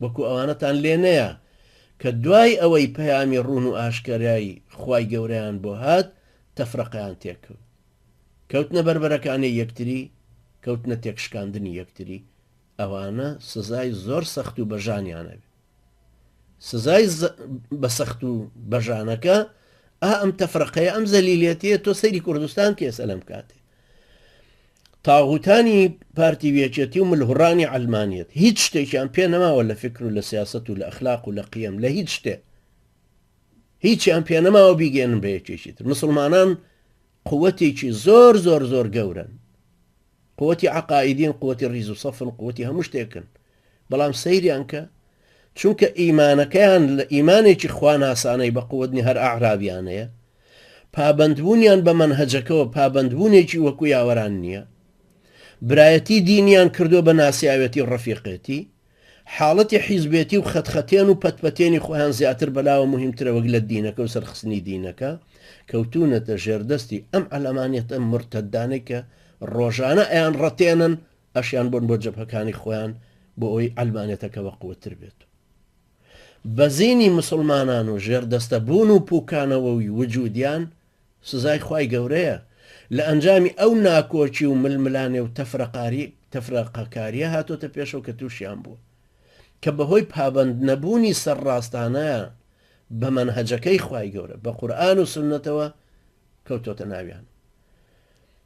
وەکو ئەوانەتان لێ نەیە کە دوای ئەوەی پەیامی ڕوون و ئاشکرایی خوای گەورەیان بۆ هات تەفرەقەیان تێکەوت، کەوتنە بەربەرەکانی یەکتری، کەوتنە تێکشکاندنی یەکتری. ئەوانە سزای زۆر سەخت و بەژانیانە بێ. سزای بە سەخت و بەژانەکە ئەم تەفرەقەیە ئەم زەلیلێتیە. تۆ سەیری کوردستان کێسە لەم کاتێ تاغوتانی پارتی وێچێتی و ملهوڕانی عەلمانیەت هیچ شتێکیان پێ نەماوە لە فکر و لە سیاست و لە ئەخلاق و لە قیەم، لە هیچ شتێ هیچیان پێ نەماوە بیگەێنن بە یەکێکی تر. مسلمانان قووەتێکی زۆر زۆر زۆر گەورن، قووەتی عەقائیدین، قووەتی ڕیز و سەفن، قووەتی هەموو شتێکن، بەڵام سەیریان کە چونکە ئیمانەکەیان لە ئیمانێکی خواناسانەی بە قووەتنی هەر ئاعرابیانەیە، پابندبوونیان بە مەنهەجەکەەوە پابندبوونێکی وەکو یاوەران نییە، برایەتی دینیان کردو بە ناسیاوەتی و ڕەفیقێتی، حاڵەتی حیزبێتی و خەتخەتێن و پەتپەتێنی خۆیان زیاتر بەلاوە مهمترە وەک لە دینەکە و سەرخستنی دینەکە، کەوتونەتە ژێردەستی ئەم عەلەمانیەتە مرتەدانەی کە ڕۆژانە ئەیان ڕەتێنن ئەشیان بۆن بۆ جەبهەکانی خۆیان بۆ ئەوی ئەلمانێتەکە بە قووەتر بێت. بەزینی مسلمانان و ژێردەستە بوون و پوکانەوەی وجودیان سزای خوای گەورەیە لە ئەنجامی ئەو ناکۆچی و ململانێ و تەفرەقەکاریە هاتۆتە پێشەوە کە تووشیان بووە، کە بەهۆی پابند نەبوونی سەرڕاستانەیە بە مەنهەجەکەی خوای گەورە بە قورئان و سنەتەوە کەوتۆتە ناویان،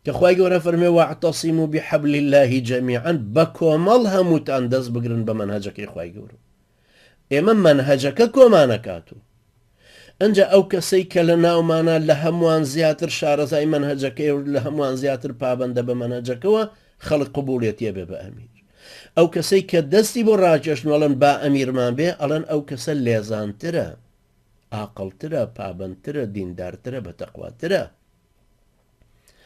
کە خوای گەورە فەرمێ وەعتەسیموا بحەبل الله جەمیعا، بە کۆمەڵ هەمووتان دەست بگرن بە مەنهەجەکەی خوای گەورە. ئێمە مەنهەجەکە کۆمانەکات و ئەنجا ئەو کەسەی کە لە ناومانە لە هەمووان زیاتر شارەزای مەنهەجەکەی و لە هەمووان زیاتر پابندە بە مەنهەجەکەوە خەڵک قبوڵێتیە بێ بە ئەمیر. ئەو کەسەی کە دەستی بۆ ڕاکێشنوەڵەن با ئەمیرمان بێ ئەڵەن ئەو کەسە لێزانترە، عاقڵترە، پابندترە، دیندارترە، بەتەقواترە.